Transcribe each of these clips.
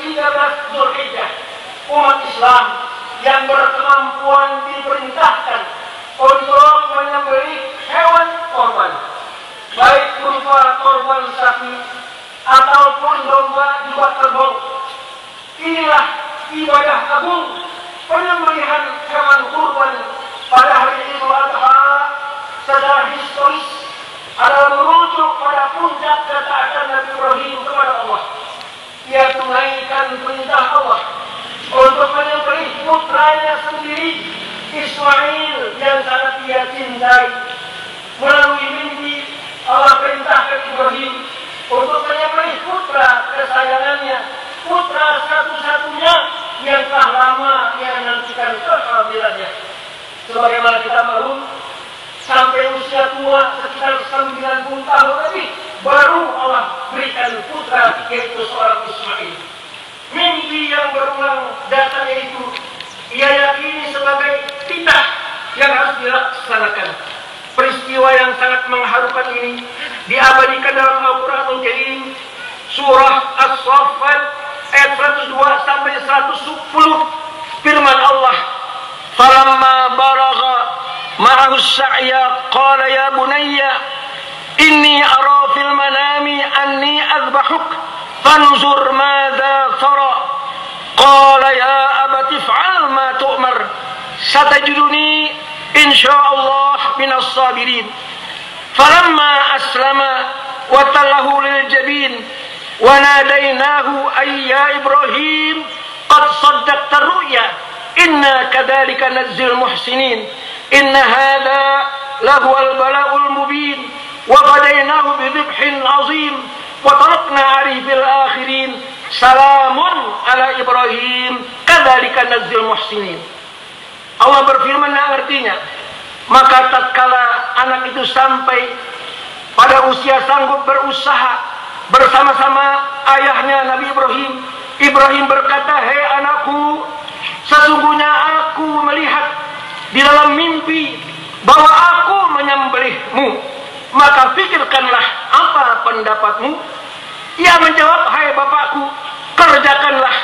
13 Zulhijjah, umat Islam yang berkemampuan diperintahkan untuk menyembelih hewan korban, baik berupa korban sapi ataupun domba juga kerbau. Inilah ibadah agung penyembelihan hewan kurban pada hari Idul Adha secara historis adalah merujuk pada puncak ketaatan Nabi Ibrahim kepada Allah. Ia tunaikan perintah Allah untuk menyembelih putranya sendiri Ismail yang sangat ia cintai. Melalui mimpi Allah perintahkan Ibrahim untuk menyembelih putra kesayangannya, putra satu-satunya yang telah lama ia menantikan kehamilannya. Sebagaimana kita maklum, sampai usia tua sekitar 90 tahun lebih baru Allah berikan putra, yaitu seorang Ismail. Mimpi yang berulang datangnya itu ia yakini sebagai titah yang harus dilaksanakan. Peristiwa yang sangat mengharukan ini diabadikan dalam Al-Quranul Karim, surah As-Saffat ayat 102 sampai 110. Firman Allah, "Falamma baragha ma'ahu as-sa'ya qala ya bunayya inni ara fil manami anni adbahuk fanzur madza tara qala ya abati if'al ma tu'mar satajiduni insyaallah minas sabirin." Falamma aslama wa tallahu lil jabin wa nadainahu ay ya Ibrahim qad saddaqta ru'ya inna kadzalika nadzil muhsinin inna hadza lahuwal bala'ul mubin wa fadainahu bidhibhin 'azim wa tarakna 'alaihi fil akhirin salamun ala Ibrahim kadzalika nadzil muhsinin. Allah berfirman yang artinya, maka tatkala anak itu sampai pada usia sanggup berusaha bersama-sama ayahnya Nabi Ibrahim, Ibrahim berkata, "Hei anakku, sesungguhnya aku melihat di dalam mimpi bahwa aku menyembelihmu, maka pikirkanlah apa pendapatmu." Ia menjawab, "Hai bapakku, kerjakanlah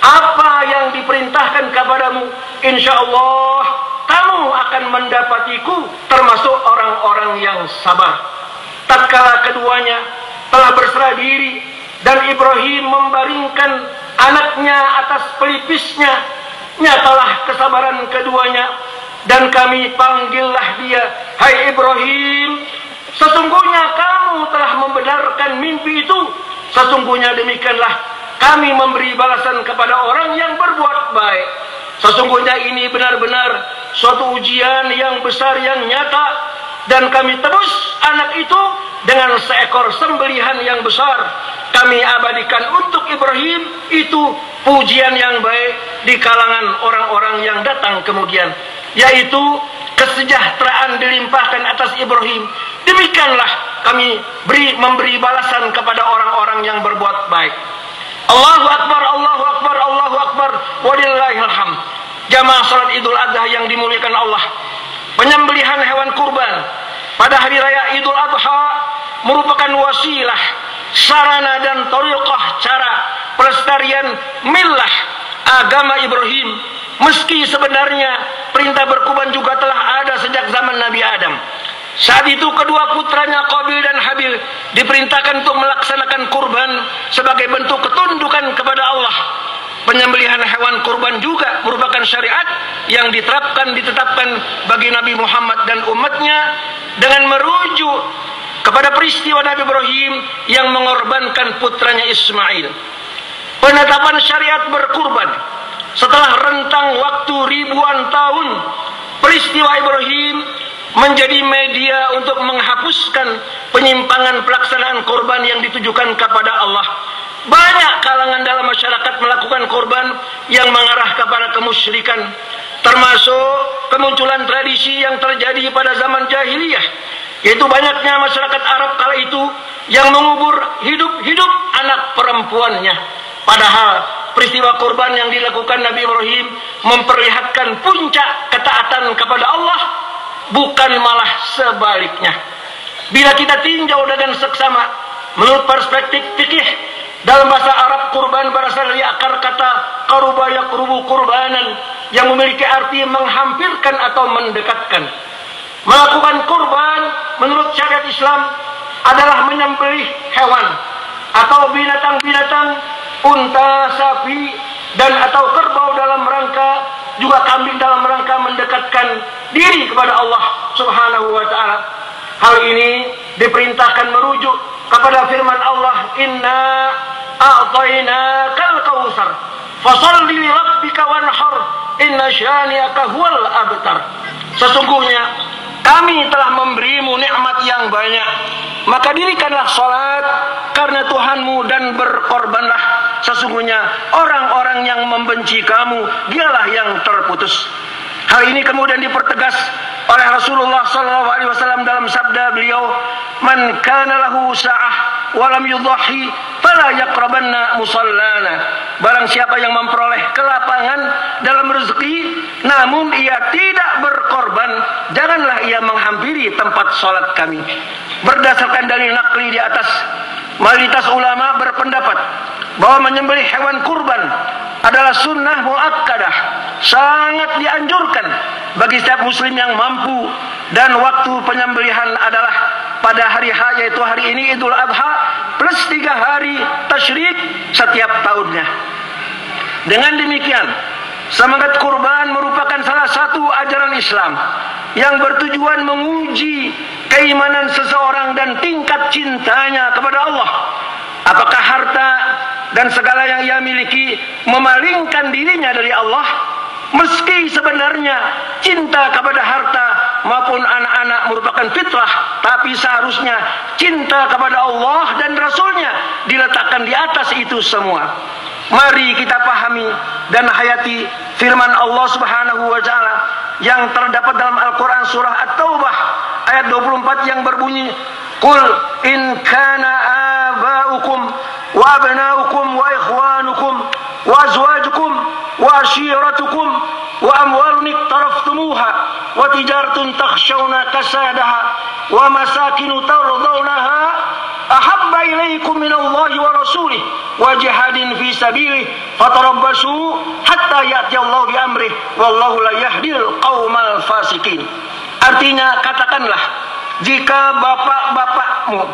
apa yang diperintahkan kepadamu. Insya Allah kamu akan mendapatiku termasuk orang-orang yang sabar." Tatkala keduanya telah berserah diri dan Ibrahim membaringkan anaknya atas pelipisnya, nyatalah kesabaran keduanya, dan kami panggillah dia, "Hai Ibrahim, sesungguhnya kamu telah membenarkan mimpi itu. Sesungguhnya demikianlah kami memberi balasan kepada orang yang berbuat baik. Sesungguhnya ini benar-benar suatu ujian yang besar yang nyata, dan kami tebus anak itu dengan seekor sembelihan yang besar. Kami abadikan untuk Ibrahim itu pujian yang baik di kalangan orang-orang yang datang kemudian, yaitu kesejahteraan dilimpahkan atas Ibrahim. Demikianlah kami memberi balasan kepada orang-orang yang berbuat baik." Allahu Akbar, Allahu Akbar, Allahu Akbar, walillahil hamd. Jamaah salat Idul Adha yang dimuliakan Allah, penyembelihan hewan kurban pada hari raya Idul Adha merupakan wasilah, sarana dan thariqah cara pelestarian millah agama Ibrahim. Meski sebenarnya perintah berkurban juga telah ada sejak zaman Nabi Adam. Saat itu kedua putranya Qabil dan Habil diperintahkan untuk melaksanakan kurban sebagai bentuk ketundukan kepada Allah. Penyembelihan hewan kurban juga merupakan syariat yang ditetapkan bagi Nabi Muhammad dan umatnya dengan merujuk kepada peristiwa Nabi Ibrahim yang mengorbankan putranya Ismail. Penetapan syariat berkurban setelah rentang waktu ribuan tahun, peristiwa Ibrahim menjadi media untuk menghapuskan penyimpangan pelaksanaan korban yang ditujukan kepada Allah. Banyak kalangan dalam masyarakat melakukan korban yang mengarah kepada kemusyrikan, termasuk kemunculan tradisi yang terjadi pada zaman jahiliyah, yaitu banyaknya masyarakat Arab kala itu yang mengubur hidup-hidup anak perempuannya. Padahal peristiwa korban yang dilakukan Nabi Ibrahim memperlihatkan puncak ketaatan kepada Allah, bukan malah sebaliknya. Bila kita tinjau dengan seksama menurut perspektif fikih, Dalam bahasa Arab, kurban berasal dari akar kata qaruba yaqrubu qurbanan, yang memiliki arti menghampirkan atau mendekatkan. Melakukan kurban menurut syariat Islam adalah menyembelih hewan atau binatang-binatang, unta, sapi, dan atau kerbau dalam rangka, juga kambing dalam rangka mendekatkan diri kepada Allah Subhanahu wa ta'ala. Hal ini diperintahkan merujuk kepada firman Allah, inna a'tainakal kautsar fasholli li rabbika wanhar inna syani'aka huwal abtar. Sesungguhnya kami telah memberimu nikmat yang banyak, maka dirikanlah salat karena Tuhanmu dan berkorbanlah. Sesungguhnya orang-orang yang membenci kamu, dialah yang terputus. Hal ini kemudian dipertegas oleh Rasulullah SAW dalam sabda beliau, man kana lahu sa'ah wa lam yudhahi fala yaqrabanna musallana. Barang siapa yang memperoleh kelapangan dalam rezeki namun ia tidak berkorban, janganlah ia menghampiri tempat salat kami. Berdasarkan dalil nakli di atas, mayoritas ulama berpendapat bahwa menyembelih hewan kurban adalah sunnah muakkadah, sangat dianjurkan bagi setiap muslim yang mampu, dan waktu penyembelihan adalah pada hari H, yaitu hari ini Idul Adha plus 3 hari tasyrik setiap tahunnya. Dengan demikian, semangat kurban merupakan salah satu ajaran Islam yang bertujuan menguji keimanan seseorang dan tingkat cintanya kepada Allah. Apakah harta dan segala yang ia miliki memalingkan dirinya dari Allah? Meski sebenarnya cinta kepada harta maupun anak-anak merupakan fitrah, tapi seharusnya cinta kepada Allah dan Rasulnya diletakkan di atas itu semua. Mari kita pahami dan hayati firman Allah Subhanahu wa ta'ala yang terdapat dalam Al-Quran surah At-Taubah ayat 24 yang berbunyi, Qul in kana aba'ukum wa abna'ukum wa ikhwanukum wa azwajukum wa ashiratukum wa amwalun iqtaraftumuha wa tijaratun takhshawna kasadaha wa masakinu tardawnaha ahabba ilaikum minallahi wa rasulih wa jihadin fi sabilih fatarabbasu hatta ya'ti Allah bi amrih wallahu la yahdil qaumal fasikin. Artinya, katakanlah, jika bapak-bapakmu,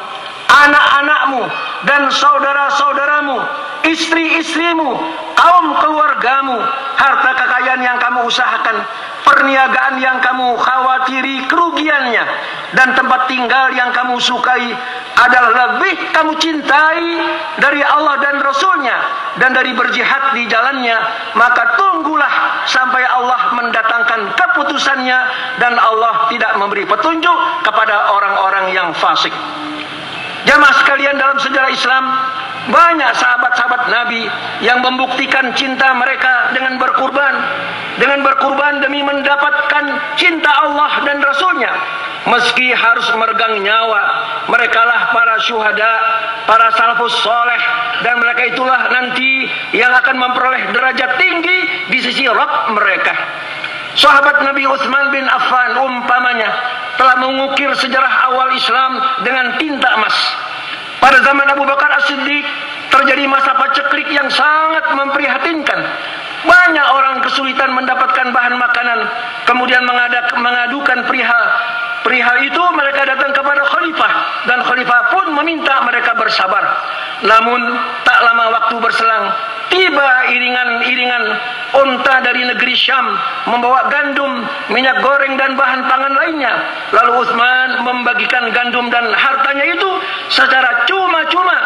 anak-anakmu, dan saudara-saudaramu, istri-istrimu, kaum keluargamu, harta kekayaan yang kamu usahakan, perniagaan yang kamu khawatiri kerugiannya, dan tempat tinggal yang kamu sukai adalah lebih kamu cintai dari Allah dan Rasulnya dan dari berjihad di jalannya, maka tunggulah sampai Allah mendatangkan keputusannya dan Allah tidak memberi petunjuk kepada orang-orang yang fasik. Jamaah sekalian, dalam sejarah Islam banyak sahabat-sahabat Nabi yang membuktikan cinta mereka dengan berkurban demi mendapatkan cinta Allah dan Rasulnya. Meski harus meregang nyawa, merekalah para syuhada, para salafus soleh, dan mereka itulah nanti yang akan memperoleh derajat tinggi di sisi Rabb mereka. Sahabat Nabi Utsman bin Affan umpamanya telah mengukir sejarah awal Islam dengan tinta emas. Pada zaman Abu Bakar As-Siddiq terjadi masa paceklik yang sangat memprihatinkan. Banyak orang kesulitan mendapatkan bahan makanan, kemudian mengadukan perihal itu mereka datang kepada khalifah, dan khalifah pun meminta mereka bersabar. Namun tak lama waktu berselang, tiba iringan-iringan unta dari negeri Syam membawa gandum, minyak goreng, dan bahan pangan lainnya. Lalu Utsman membagikan gandum dan hartanya itu secara cuma-cuma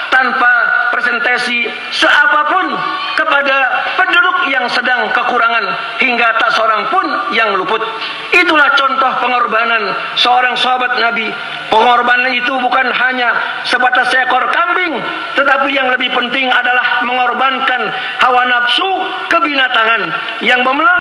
tanpa presentasi seapapun kepada penduduk yang sedang kekurangan, hingga tak seorang pun yang luput. Itulah contoh pengorbanan seorang sahabat Nabi. Pengorbanan itu bukan hanya sebatas seekor kambing, tetapi yang lebih penting adalah mengorbankan hawa nafsu kebinatangan yang memelihara